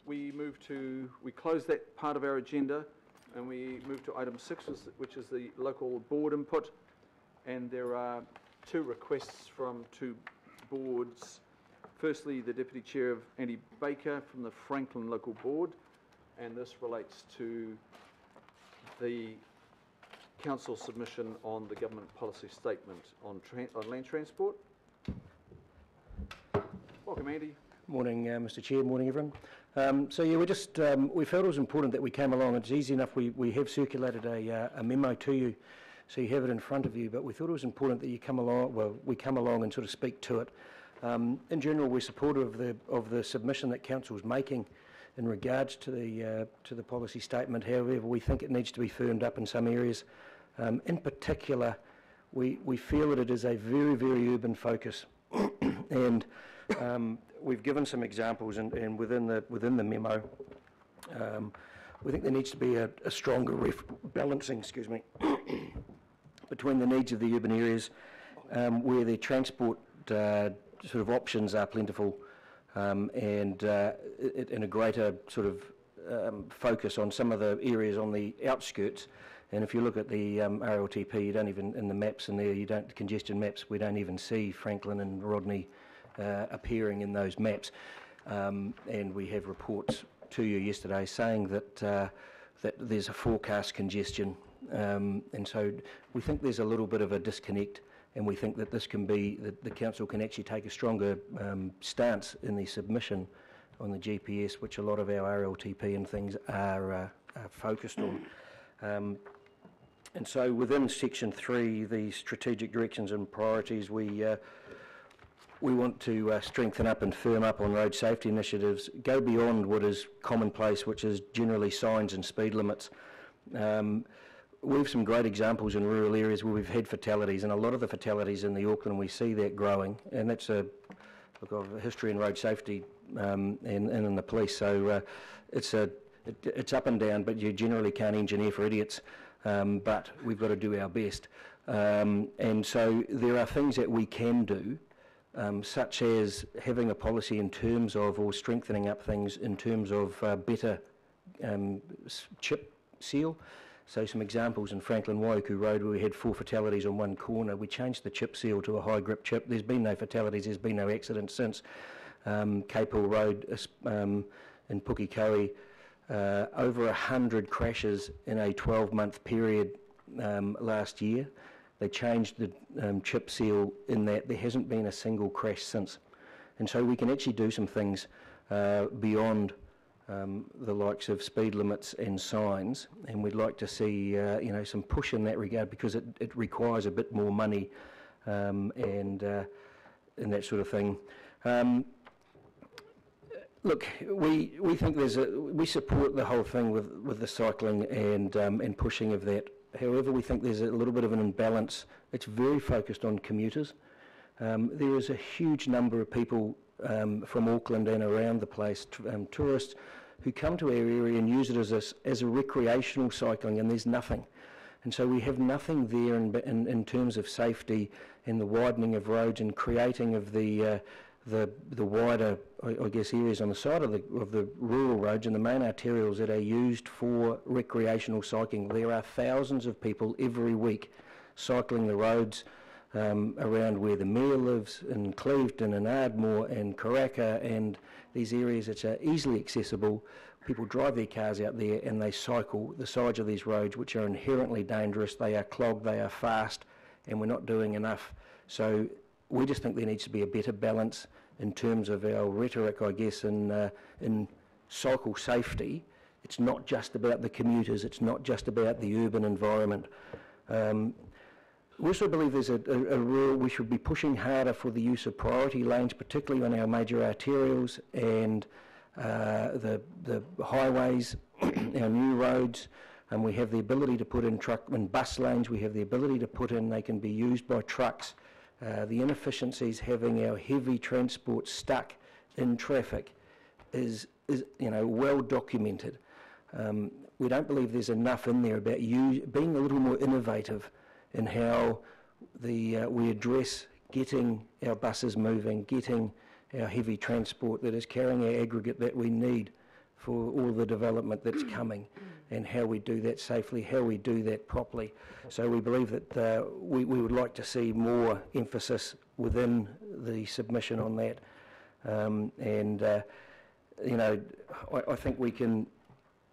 we close that part of our agenda and we move to item 6, which is the local board input. And there are 2 requests from 2 boards. Firstly, the Deputy Chair, Andy Baker, from the Franklin Local Board, and this relates to the Council submission on the government policy statement on land transport. Welcome, Andy. Morning, Mr. Chair. Morning, everyone. So yeah, we felt it was important that we came along. It's easy enough. We have circulated a memo to you, so you have it in front of you. But we thought it was important that you come along. Well, we come along and sort of speak to it. In general, we're supportive of the submission that Council is making in regards to the policy statement. However, we think it needs to be firmed up in some areas. In particular, we feel that it is a very, very urban focus, and we've given some examples, and within the memo, we think there needs to be a stronger balancing, between the needs of the urban areas where the transport sort of options are plentiful, and in a greater sort of focus on some of the areas on the outskirts. And if you look at the RLTP, you don't even, in the maps in there, congestion maps, we don't even see Franklin and Rodney appearing in those maps. And we have reports to you yesterday saying that there's a forecast congestion. And so we think there's a little bit of a disconnect, and we think that this can be, that the Council can actually take a stronger stance in the submission on the GPS, which a lot of our RLTP and things are focused on. And so within section 3, the strategic directions and priorities, we want to strengthen up and firm up on road safety initiatives, go beyond what is commonplace, which is generally signs and speed limits. We have some great examples in rural areas where we've had fatalities, and a lot of the fatalities in the Auckland, we see that growing, and that's a history in road safety and in the police. So it's up and down, but you generally can't engineer for idiots. But we've got to do our best. And so there are things that we can do, such as having a policy in terms of, or strengthening up things in terms of better chip seal. So some examples in Franklin Waiuku Road, where we had 4 fatalities on one corner. We changed the chip seal to a high grip chip. There's been no fatalities, there's been no accidents since. Cape Hill Road in Pukekohe, over 100 crashes in a 12-month period last year. They changed the chip seal in that. There hasn't been a single crash since. And so we can actually do some things beyond the likes of speed limits and signs, and we'd like to see some push in that regard, because it requires a bit more money and that sort of thing. Look, we think we support the whole thing with the cycling and pushing of that. However, we think there's a little bit of an imbalance. It's very focused on commuters. There is a huge number of people from Auckland and around the place, tourists, who come to our area and use it as a recreational cycling, and there's nothing. And so we have nothing there in terms of safety and the widening of roads and creating of the wider, I guess, areas on the side of the rural roads and the main arterials that are used for recreational cycling. There are thousands of people every week cycling the roads around where the Mayor lives, in Clevedon and Ardmore and Karaka, and these areas that are easily accessible. People drive their cars out there and they cycle the sides of these roads, which are inherently dangerous. They are clogged, they are fast, and we're not doing enough. So we just think there needs to be a better balance in terms of our rhetoric, I guess, in cycle safety. It's not just about the commuters, it's not just about the urban environment. We also believe there's a rule we should be pushing harder for the use of priority lanes, particularly on our major arterials and the highways, our new roads. And we have the ability to put in truck and bus lanes. We have the ability to put in, they can be used by trucks. The inefficiencies having our heavy transport stuck in traffic is well documented. We don't believe there's enough in there about being a little more innovative in how we address getting our buses moving, getting our heavy transport that is carrying our aggregate that we need for all the development that's coming, and how we do that safely, how we do that properly. So we believe that we would like to see more emphasis within the submission on that. You know, I think we can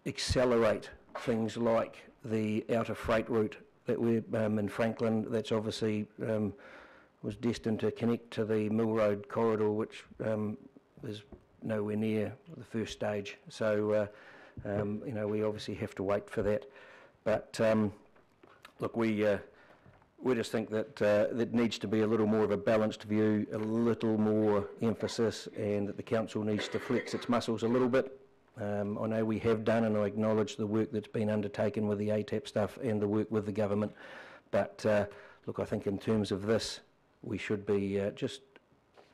accelerate things like the outer freight route that we're in Franklin, that's obviously was destined to connect to the Mill Road corridor, which is nowhere near the first stage. So, you know, we obviously have to wait for that. But look, we just think that that needs to be a little more of a balanced view, a little more emphasis, and that the council needs to flex its muscles a little bit. I know we have done, and I acknowledge the work that's been undertaken with the ATAP stuff and the work with the government. But look, I think in terms of this, we should be just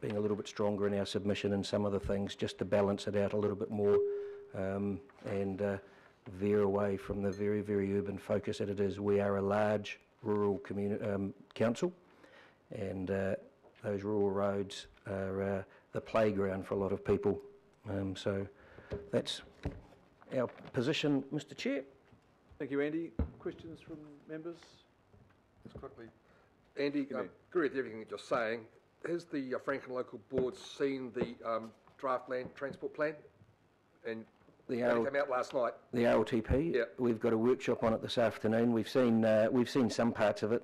being a little bit stronger in our submission and some of the things, just to balance it out a little bit more, and veer away from the very, very urban focus that it is. We are a large rural council, and those rural roads are the playground for a lot of people. So that's our position, Mr. Chair. Thank you, Andy. Questions from members? Just quickly, Andy, I agree with everything that you're saying. Has the Franklin Local Board seen the draft land transport plan? And it came out last night. The RLTP. Yeah. We've got a workshop on it this afternoon. We've seen some parts of it,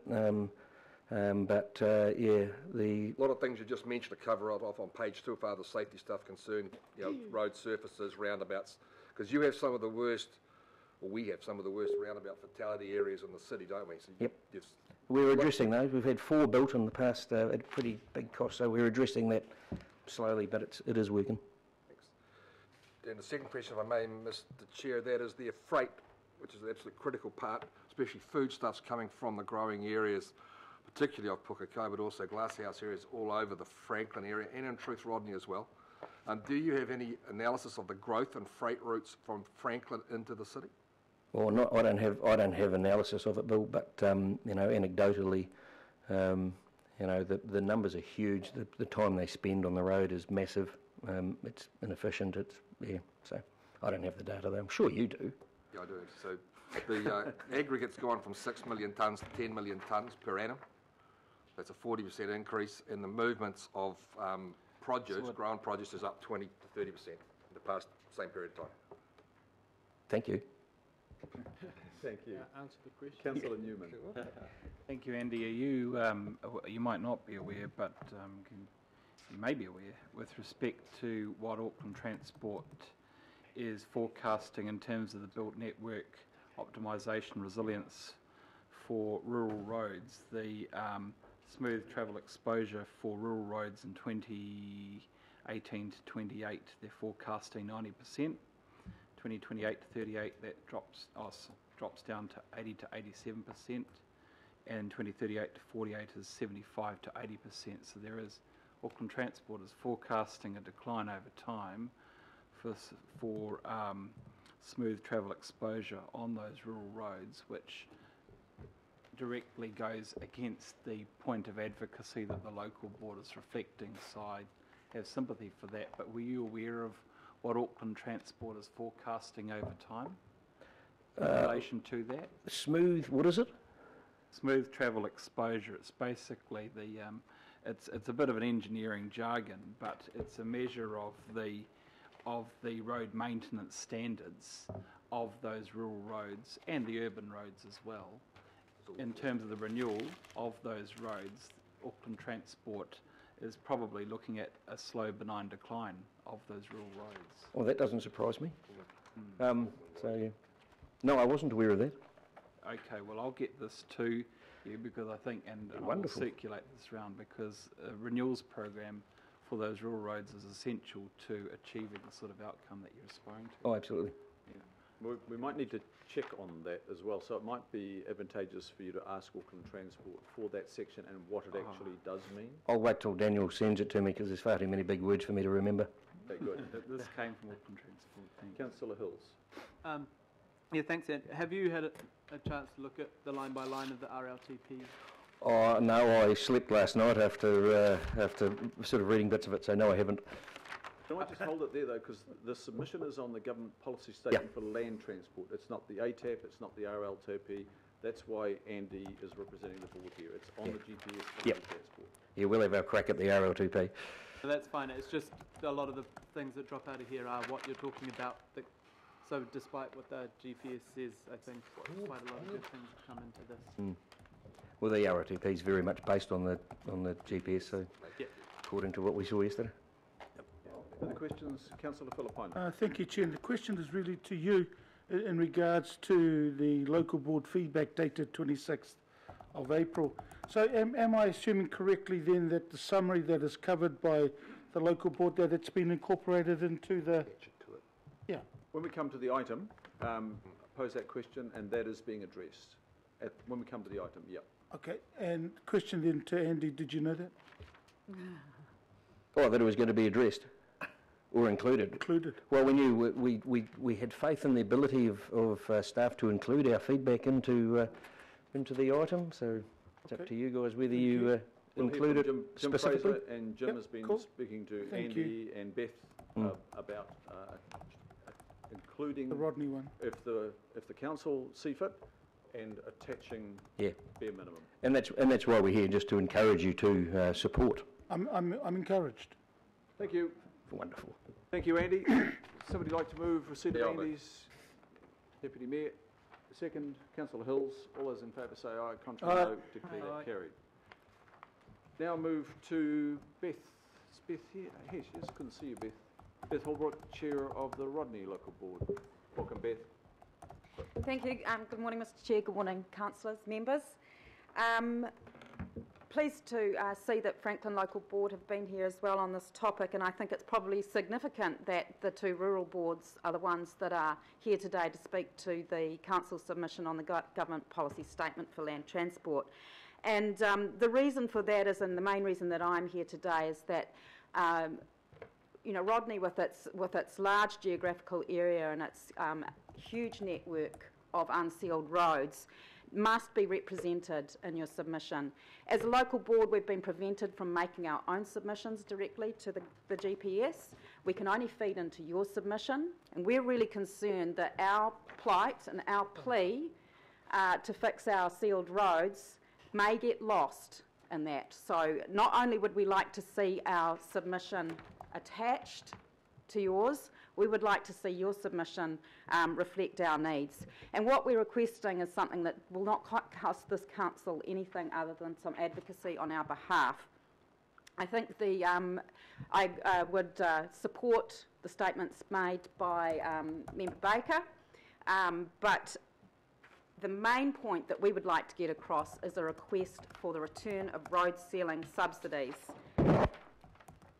but yeah, A lot of things you just mentioned to cover off on page 2 of the safety stuff concerned, you know, road surfaces, roundabouts, because you have some of the worst, or we have some of the worst roundabout fatality areas in the city, don't we? So Yep. Just, we're addressing those. We've had 4 built in the past at a pretty big cost, so we're addressing that slowly, but it is working. thanks. And the second question, if I may, Mr. Chair, that is the freight, which is the absolute critical part, especially foodstuffs coming from the growing areas, particularly of Pukekohe, but also glasshouse areas all over the Franklin area, and in truth Rodney as well. Do you have any analysis of the growth in freight routes from Franklin into the city? Or not? I don't have analysis of it, Bill. But you know, anecdotally, you know, the numbers are huge. The time they spend on the road is massive. It's inefficient. Yeah. So I don't have the data though. I'm sure you do. Yeah, I do. So the aggregate's gone from 6 million tonnes to 10 million tonnes per annum. That's a 40% increase, and the movements of produce, grown produce, is up 20 to 30% in the past same period of time. Thank you. Thank you. Answer the question. Councillor Newman. Thank you, Andy. You might not be aware, but you may be aware, with respect to what Auckland Transport is forecasting in terms of the built network optimisation resilience for rural roads. The smooth travel exposure for rural roads in 2018 to 28, they're forecasting 90%. 2028 to 38, that drops down to 80 to 87%, and 2038 to 48 is 75 to 80%. So there is, Auckland Transport is forecasting a decline over time for smooth travel exposure on those rural roads, which directly goes against the point of advocacy that the local board is reflecting. So I have sympathy for that. But were you aware of what Auckland Transport is forecasting over time in relation to that? Smooth, what is it? Smooth travel exposure. It's basically the, it's a bit of an engineering jargon, but it's a measure of the road maintenance standards of those rural roads and the urban roads as well. In terms of the renewal of those roads, Auckland Transport is probably looking at a slow, benign decline of those rural roads. Well, that doesn't surprise me. So, yeah. No, I wasn't aware of that. Okay, well, I'll get this to you because I think, and I'll circulate this around, because a renewals program for those rural roads is essential to achieving the sort of outcome that you're aspiring to. Oh, absolutely. We might need to check on that as well, so it might be advantageous for you to ask Auckland Transport for that section and what it actually does mean. I'll wait till Daniel sends it to me because there's far too many big words for me to remember. Okay, good. This came from Auckland Transport. Thank you. Councillor Hills. Yeah, thanks, Ed. Have you had a chance to look at the line by line of the RLTP? Oh, no, I slept last night after sort of reading bits of it, so no, I haven't. Can I just hold it there, though, because the submission is on the government policy statement for land transport. It's not the ATAP, it's not the RLTP. That's why Andy is representing the board here. It's on the GPS for land transport. Yeah, we'll have our crack at the RL2P. So that's fine. It's just a lot of the things that drop out of here are what you're talking about. So despite what the GPS says, I think quite a lot of good things have come into this. Well, the RL2P is very much based on the GPS, so Yeah. according to what we saw yesterday. Further questions? Councillor Filipaina. Thank you, Chair. The question is really to you in regards to the local board feedback dated 26th of April. So am I assuming correctly then that the summary that is covered by the local board, that it's been incorporated into the... Yeah. When we come to the item, pose that question, and that is being addressed. When we come to the item, yeah. Okay. And question then to Andy, did you know that? Oh, that it was going to be addressed or included. Included. Well, we knew we had faith in the ability of staff to include our feedback into the item. So it's up to you guys whether you include it Jim specifically. Fraser, and Jim has been speaking to Thank Andy and Beth about including The Rodney one. if the council see fit, and attaching bare minimum. And that's why we're here, just to encourage you to support. I'm encouraged. Thank you. Wonderful. Thank you, Andy. Somebody like to move receipt of Andy's? Deputy Mayor. Second, Councillor Hills. All those in favour say aye. Contrary, no. Declare that carried. Now move to Beth. Is Beth here? Hey, she just couldn't see you, Beth. Beth Holbrook, Chair of the Rodney Local Board. Welcome, Beth. Thank you. Good morning, Mr Chair. Good morning, councillors, members. Pleased to see that Franklin Local Board have been here as well on this topic, and I think it's probably significant that the two rural boards are the ones that are here today to speak to the council submission on the government policy statement for land transport. And the reason for that is, and the main reason that I'm here today is that Rodney, with its large geographical area and its huge network of unsealed roads, must be represented in your submission. As a local board, we've been prevented from making our own submissions directly to the GPS. We can only feed into your submission, and we're really concerned that our plight and our plea to fix our sealed roads may get lost in that. So not only would we like to see our submission attached to yours, we would like to see your submission reflect our needs. And what we're requesting is something that will not cost this council anything other than some advocacy on our behalf. I think I would support the statements made by Member Baker, but the main point that we would like to get across is a request for the return of road sealing subsidies.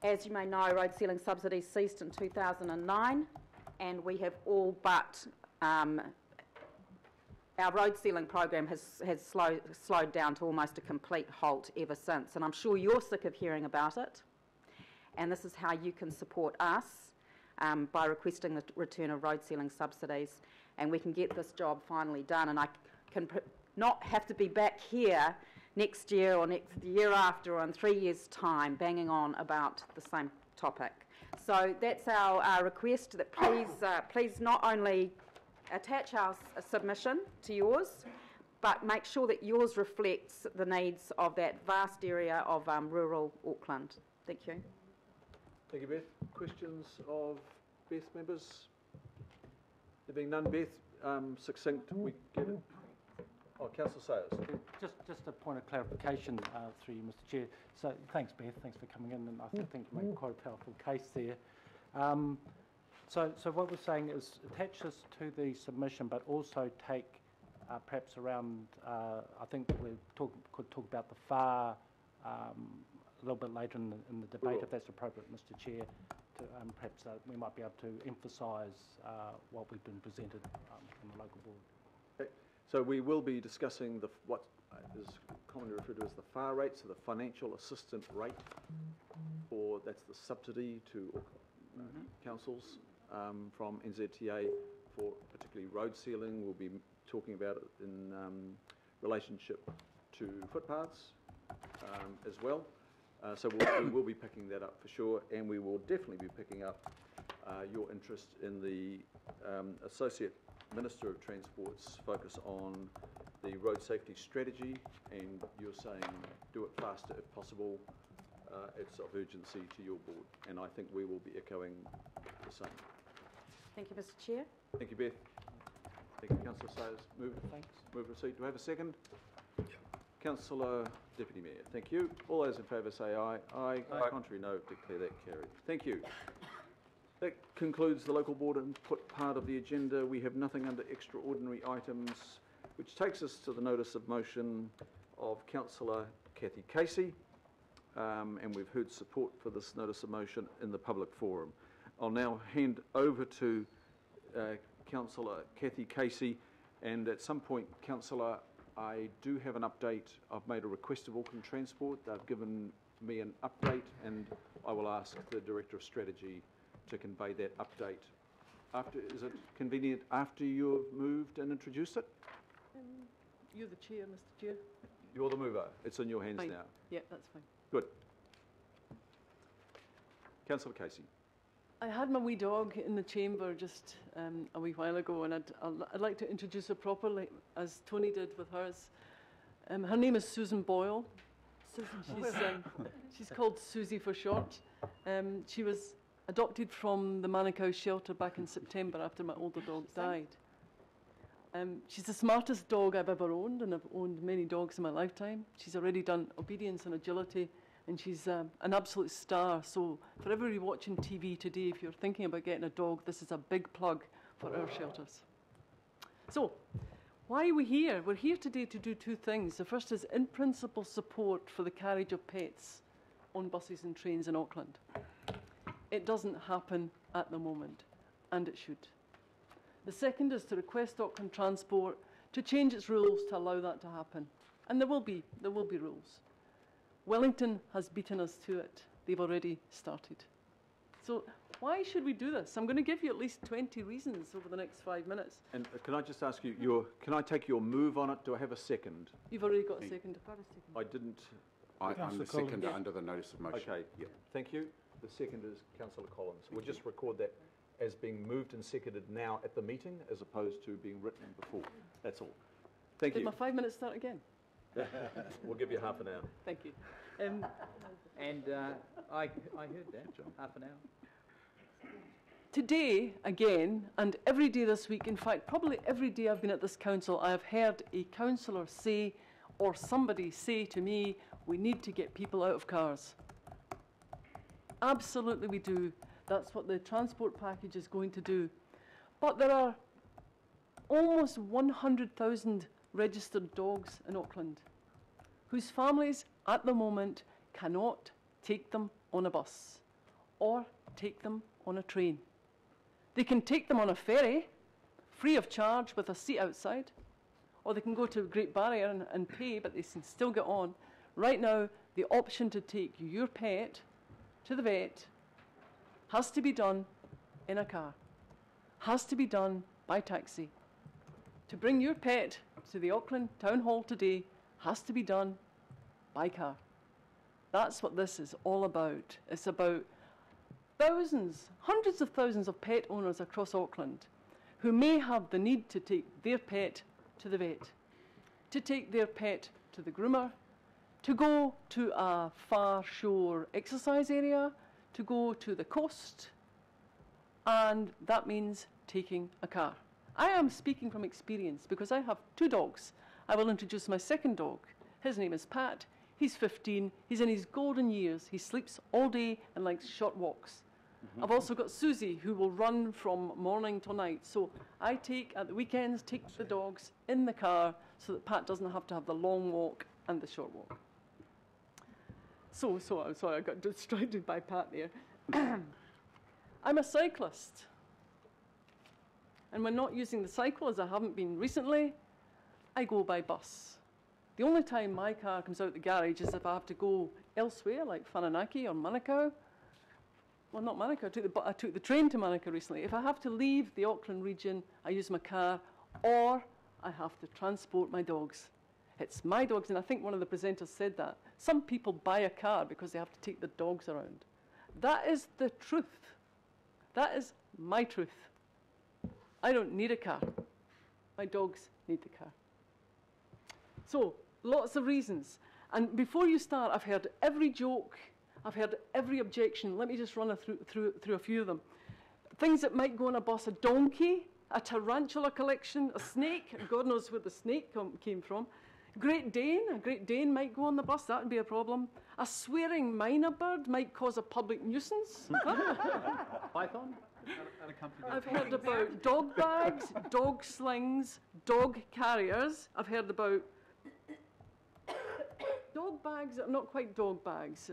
As you may know, road sealing subsidies ceased in 2009, and we have all but our road sealing program has slowed down to almost a complete halt ever since. And I'm sure you're sick of hearing about it. And this is how you can support us by requesting the return of road sealing subsidies, and we can get this job finally done. And I can not have to be back here next year or next year after or in 3 years' time banging on about the same topic. So that's our request, that please not only attach our submission to yours, but make sure that yours reflects the needs of that vast area of rural Auckland. Thank you. Thank you, Beth. Questions of Beth, members? There being none, Beth, succinct, we get it. Oh, Councillor Sayers. Just a point of clarification through you, Mr Chair. So thanks, Beth. Thanks for coming in, and I think you made quite a powerful case there. So what we're saying is attach this to the submission, but also take perhaps around, I think we could talk about the FAR a little bit later in the debate, if that's appropriate, Mr Chair. To, perhaps we might be able to emphasise what we've been presented from the local board. Okay. So we will be discussing what is commonly referred to as the FAR rate, so the financial assistance rate, or that's the subsidy to councils from NZTA for particularly road sealing. We'll be talking about it in relationship to footpaths as well. So we will be picking that up for sure, and we will definitely be picking up your interest in the Associate Minister of Transport's focus on the road safety strategy, and you're saying do it faster if possible. It's of urgency to your board, and I think we will be echoing the same. Thank you, Mr Chair. Thank you, Beth. Thank you, Councillor Sayers. Move receipt. Do I have a second? Councillor Deputy Mayor, thank you. All those in favour say aye. Aye. Aye. Contrary, no. Declare that carried. Thank you. That concludes the local board input part of the agenda. We have nothing under extraordinary items, which takes us to the notice of motion of Councillor Kathy Casey. And we've heard support for this notice of motion in the public forum. I'll now hand over to Councillor Kathy Casey, and at some point, Councillor, I do have an update. I've made a request of Auckland Transport. They've given me an update, and I will ask the Director of Strategy to convey that update. Is it convenient after you've moved and introduced it? You're the chair, Mr Chair. You're the mover. It's in your hands Fine. now. Yeah, that's fine. Good. Councillor Casey. I had my wee dog in the chamber just a wee while ago, and I'd like to introduce her properly, as Tony did with hers. Her name is Susan Boyle. She's called Susie for short. She was adopted from the Manukau shelter back in September after my older dog died. She's the smartest dog I've ever owned, and I've owned many dogs in my lifetime. She's already done obedience and agility, and she's an absolute star. So for everybody watching TV today, if you're thinking about getting a dog, this is a big plug for our shelters. So, why are we here? We're here today to do two things. The first is in-principle support for the carriage of pets on buses and trains in Auckland. It doesn't happen at the moment, and it should. The second is to request Auckland Transport to change its rules to allow that to happen. And there will be rules. Wellington has beaten us to it. They've already started. So why should we do this? I'm going to give you at least 20 reasons over the next 5 minutes. And can I just ask you, can I take your move on it? Do I have a second? You've already got a second. I didn't. I'm the seconder under the notice of motion. Okay, yeah. Thank you. The second is Councillor Collins. We'll just record that as being moved and seconded now at the meeting, as opposed to being written before. That's all. Thank Did you. my 5 minutes start again? We'll give you half an hour. Thank you. I heard that, John. Half an hour. Today, again, and every day this week, in fact, probably every day I've been at this council, I have heard a councillor say, or somebody say to me, we need to get people out of cars. Absolutely we do. That's what the transport package is going to do. But there are almost 100,000 registered dogs in Auckland whose families at the moment cannot take them on a bus or take them on a train. They can take them on a ferry, free of charge with a seat outside, or they can go to Great Barrier and pay, but they can still get on. Right now, the option to take your pet to the vet has to be done in a car, has to be done by taxi. To bring your pet to the Auckland Town Hall today has to be done by car. That's what this is all about. It's about thousands, hundreds of thousands of pet owners across Auckland who may have the need to take their pet to the vet, to take their pet to the groomer, to go to a far shore exercise area, to go to the coast, and that means taking a car. I am speaking from experience because I have 2 dogs. I will introduce my second dog. His name is Pat. He's 15. He's in his golden years. He sleeps all day and likes short walks. I've also got Susie, who will run from morning till night. So I at the weekends, take the dogs in the car so that Pat doesn't have to have the long walk and the short walk. So I'm sorry, I got distracted by Pat there. I'm a cyclist. And when not using the cycle, as I haven't been recently, I go by bus. The only time my car comes out the garage is if I have to go elsewhere, like Whananaki or Manukau. Well, not Manukau, I took the train to Manukau recently. If I have to leave the Auckland region, I use my car, or I have to transport my dogs. It's my dogs, and I think one of the presenters said that. Some people buy a car because they have to take the dogs around. That is the truth. That is my truth. I don't need a car. My dogs need the car. So, lots of reasons. And before you start, I've heard every joke, I've heard every objection. Let me just run through a few of them. Things that might go on a bus: a donkey, a tarantula collection, a snake, God knows where the snake came from. A Great Dane might go on the bus, that would be a problem. A swearing mynah bird might cause a public nuisance. Python? I've heard about dog bags, dog slings, dog carriers. I've heard about dog bags, not quite dog bags.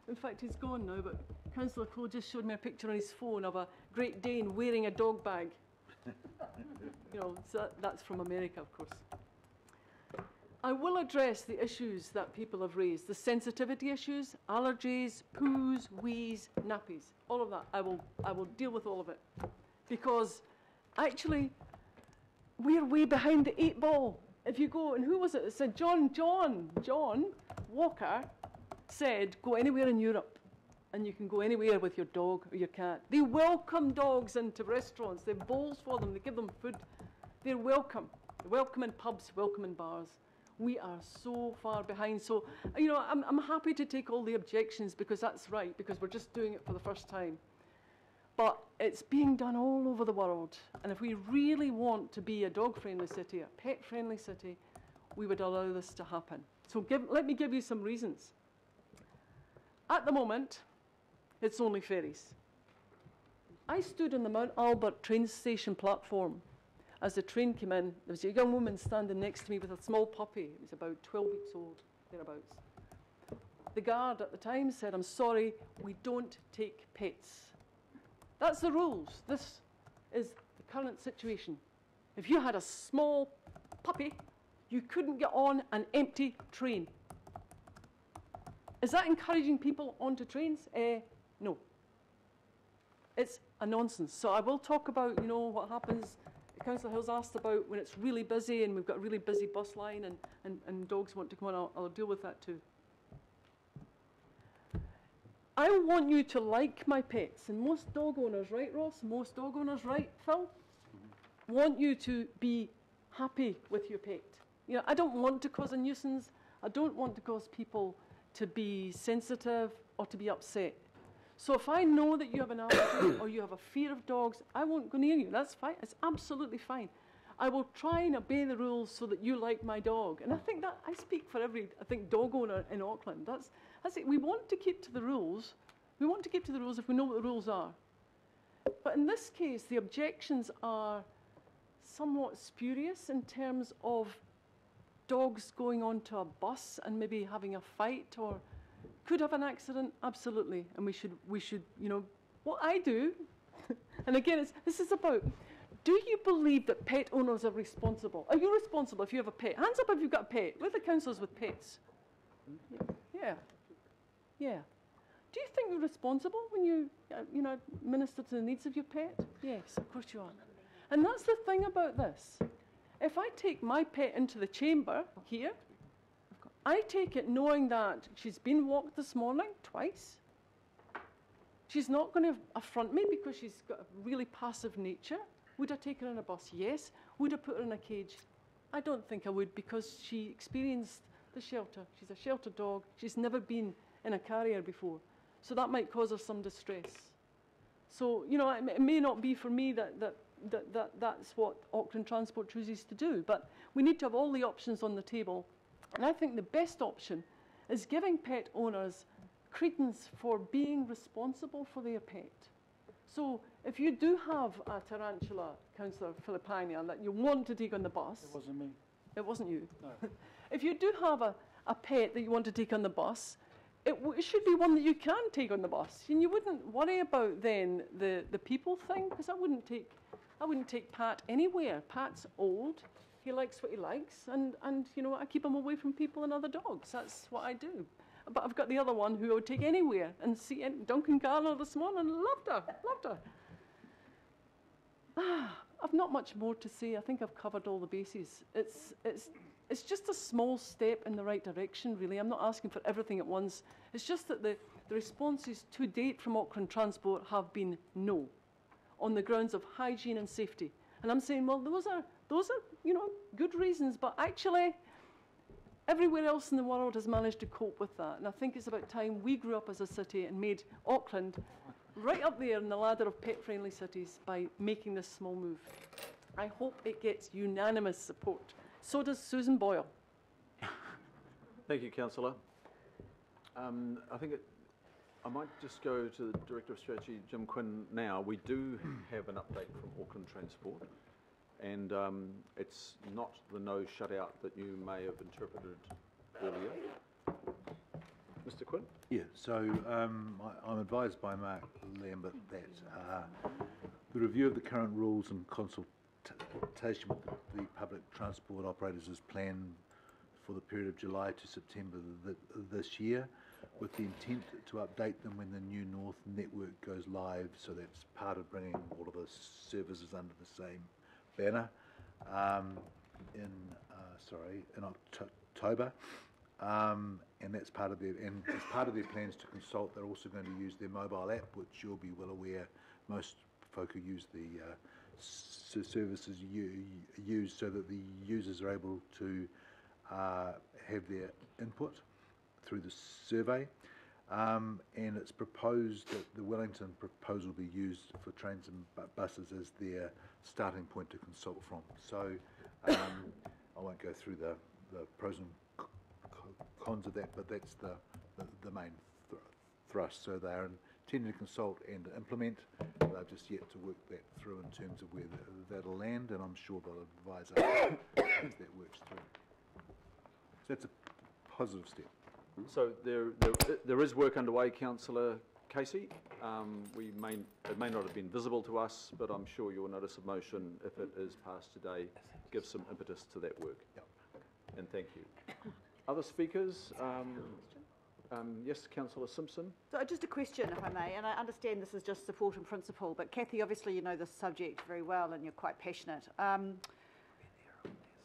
In fact, he's gone now, but Councillor Cole just showed me a picture on his phone of a Great Dane wearing a dog bag. You know, so that's from America, of course. I will address the issues that people have raised, the sensitivity issues, allergies, poos, wheeze, nappies, all of that. I will deal with all of it, because actually we're way behind the 8 ball. If you go, and who was it that said, John Walker said, go anywhere in Europe and you can go anywhere with your dog or your cat. They welcome dogs into restaurants. They have bowls for them. They give them food. They're welcome. They're welcome in pubs, welcome in bars. We are so far behind. So, you know, I'm happy to take all the objections, because that's right, because we're just doing it for the first time. But it's being done all over the world. And if we really want to be a dog-friendly city, a pet-friendly city, we would allow this to happen. So let me give you some reasons. At the moment, it's only ferries. I stood on the Mount Albert train station platform. As the train came in, there was a young woman standing next to me with a small puppy. It was about 12 weeks old, thereabouts. The guard at the time said, I'm sorry, we don't take pets. That's the rules. This is the current situation. If you had a small puppy, you couldn't get on an empty train. Is that encouraging people onto trains? No. It's a nonsense. So I will talk about, you know, what happens. Councillor Hill's asked about when it's really busy and we've got a really busy bus line and dogs want to come on. I'll deal with that too. I want you to like my pets, and most dog owners, right, Ross? Most dog owners, right, Phil? Want you to be happy with your pet. You know, I don't want to cause a nuisance. I don't want to cause people to be sensitive or to be upset. So if I know that you have an allergy or you have a fear of dogs, I won't go near you. That's fine. It's absolutely fine. I will try and obey the rules so that you like my dog. And I think that I speak for every, dog owner in Auckland. That's it. We want to keep to the rules. We want to keep to the rules if we know what the rules are. But in this case, the objections are somewhat spurious in terms of dogs going onto a bus and maybe having a fight, or could have an accident, absolutely. And we should, you know, what I do, and again, this is about, do you believe that pet owners are responsible? Are you responsible if you have a pet? Hands up if you've got a pet. We're the councillors with pets. Yeah. Yeah. Do you think you're responsible when you, minister to the needs of your pet? Yes, of course you are. And that's the thing about this. If I take my pet into the chamber here, I take it knowing that she's been walked this morning twice. She's not going to affront me because she's got a really passive nature. Would I take her on a bus? Yes. Would I put her in a cage? I don't think I would, because she experienced the shelter. She's a sheltered dog. She's never been in a carrier before. So that might cause her some distress. So, you know, it may not be for me that's what Auckland Transport chooses to do, but we need to have all the options on the table. And I think the best option is giving pet owners credence for being responsible for their pet. So if you do have a tarantula, Councillor Filipaina, that you want to take on the bus... It wasn't me. It wasn't you. No. If you do have a pet that you want to take on the bus, it should be one that you can take on the bus. And you wouldn't worry about then the people thing, because I wouldn't take Pat anywhere. Pat's old. He likes what he likes, and you know, I keep him away from people and other dogs. That's what I do. But I've got the other one who I would take anywhere, and see Duncan Garner this morning, loved her. I've not much more to say. I think I've covered all the bases. It's just a small step in the right direction, really. I'm not asking for everything at once. It's just that the responses to date from Auckland Transport have been no, on the grounds of hygiene and safety. And I'm saying, well, those are good reasons, but actually, everywhere else in the world has managed to cope with that. And I think it's about time we grew up as a city and made Auckland right up there in the ladder of pet-friendly cities by making this small move. I hope it gets unanimous support. So does Susan Boyle. Thank you, Councillor. I might just go to the Director of Strategy, Jim Quinn, now. We do have an update from Auckland Transport, and it's not the no shutout that you may have interpreted earlier. Mr. Quinn? Yeah, so I'm advised by Mark Lambert that the review of the current rules and consultation with the public transport operators is planned for the period of July to September this year, with the intent to update them when the new North network goes live. So that's part of bringing all of the services under the same banner in October. And that's part of as part of their plans to consult, they're also going to use their mobile app, which you'll be well aware most folk who use the services use, so that the users are able to have their input through the survey. And it's proposed that the Wellington proposal be used for trains and buses as their starting point to consult from. So I won't go through the pros and cons of that, but that's the main thrust. So they're intending to consult and implement. They've just yet to work that through in terms of where that'll land, and I'm sure they'll advise us as that works through. So that's a positive step. So there is work underway, Councillor Casey. It may not have been visible to us, but I'm sure your notice of motion, if it is passed today, gives some impetus to that work. Yep. And thank you. Other speakers? Yes, Councillor Simpson. So just a question, if I may, and I understand this is just support and principle, but Kathy, obviously you know this subject very well and you're quite passionate.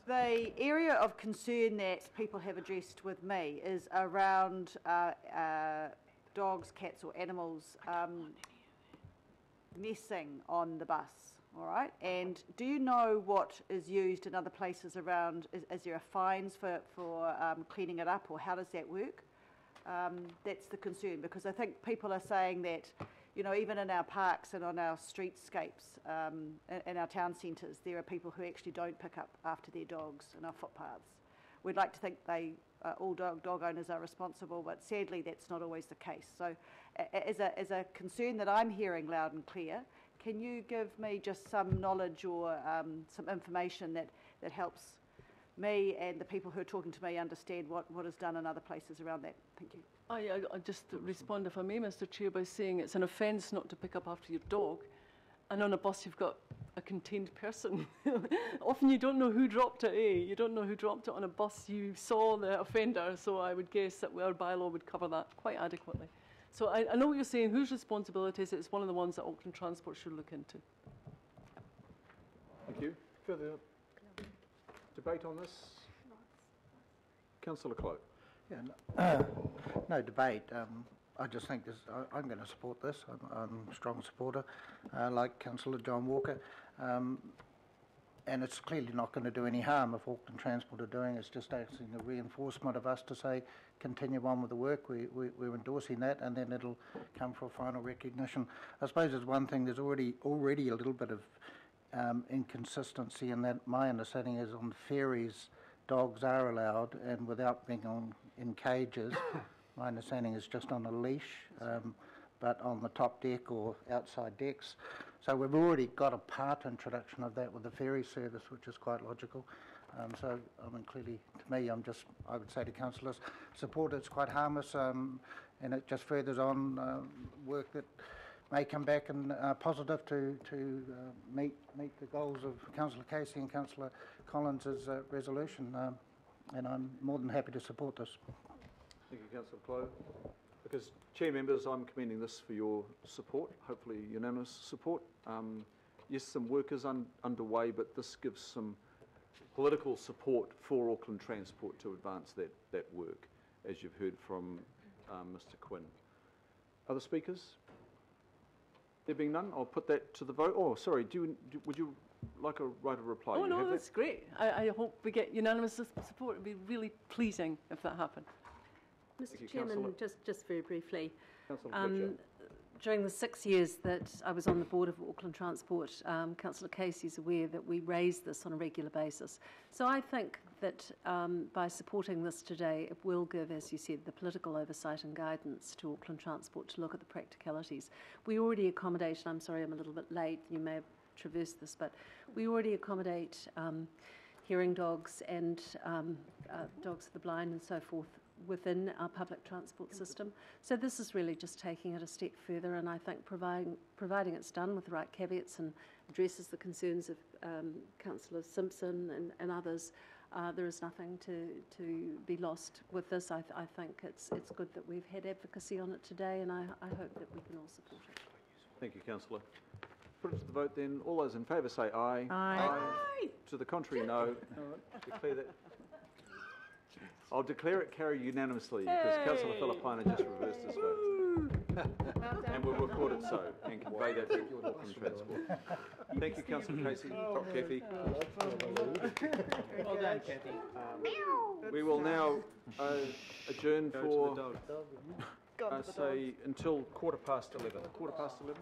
The area of concern that people have addressed with me is around dogs, cats or animals messing on the bus, all right? And do you know what is used in other places around? Is there a fines for cleaning it up, or how does that work? That's the concern, because I think people are saying that, you know, even in our parks and on our streetscapes, in our town centres, there are people who actually don't pick up after their dogs in our footpaths. We'd like to think all dog owners are responsible, but sadly that's not always the case. So as a concern that I'm hearing loud and clear, can you give me just some knowledge or some information that helps me and the people who are talking to me understand what is done in other places around that? Thank you. I just respond, if I may, Mr. Chair, by saying it's an offence not to pick up after your dog, and on a bus you've got a contained person. Often you don't know who dropped it, You don't know who dropped it on a bus. You saw the offender, so I would guess that our bylaw would cover that quite adequately. So I know what you're saying. Whose responsibility is it? It's one of the ones that Auckland Transport should look into. Thank you. Further debate on this? Councillor Cloak. Yeah, no debate. I just think I'm going to support this. I'm a strong supporter, like Councillor John Walker. And it's clearly not going to do any harm if Auckland Transport are doing. It's just asking a reinforcement of us to say, continue on with the work. We're endorsing that, and then it'll come for a final recognition. I suppose there's one thing. There's already a little bit of inconsistency in that. My understanding is on ferries, dogs are allowed, and without being in cages. My understanding is just on a leash, but on the top deck or outside decks. So we've already got a part introduction of that with the ferry service, which is quite logical. So, I mean, clearly, to me, I would say to councillors, support it's quite harmless, and it just furthers on work that may come back and positive to meet the goals of Councillor Casey and Councillor Collins' resolution. And I'm more than happy to support this. Thank you, Councillor Clow. Because, Chair members, I'm commending this for your support, hopefully unanimous support. Yes, some work is underway, but this gives some political support for Auckland Transport to advance that work, as you've heard from Mr Quinn. Other speakers? There being none, I'll put that to the vote. Oh, sorry, would you like to write a reply? Oh, You no, have that's great. I hope we get unanimous support. It'd be really pleasing if that happened. Thank you, Mr Chairman, Councillor. just very briefly, Councillor Fletcher. during the 6 years that I was on the board of Auckland Transport, Councillor Casey's aware that we raise this on a regular basis. So I think that by supporting this today, it will give, as you said, the political oversight and guidance to Auckland Transport to look at the practicalities. We already accommodate, and I'm sorry I'm a little bit late, you may have traversed this, but we already accommodate hearing dogs and dogs of the blind and so forth within our public transport system. So this is really just taking it a step further, and I think providing it's done with the right caveats and addresses the concerns of Councillor Simpson and others, there is nothing to be lost with this. I think it's good that we've had advocacy on it today, and I hope that we can all support it. Thank you, Councillor. Put it to the vote then. All those in favour say aye. Aye. To the contrary, no. Declare that. I'll declare it carried unanimously because Councillor Filipaina just reversed his vote. And we'll record it so and convey that to Auckland Transport. Thank you, Councillor Casey. Kathy. Well done, Kathy. We will now adjourn for, say, until 11:15. 11:15?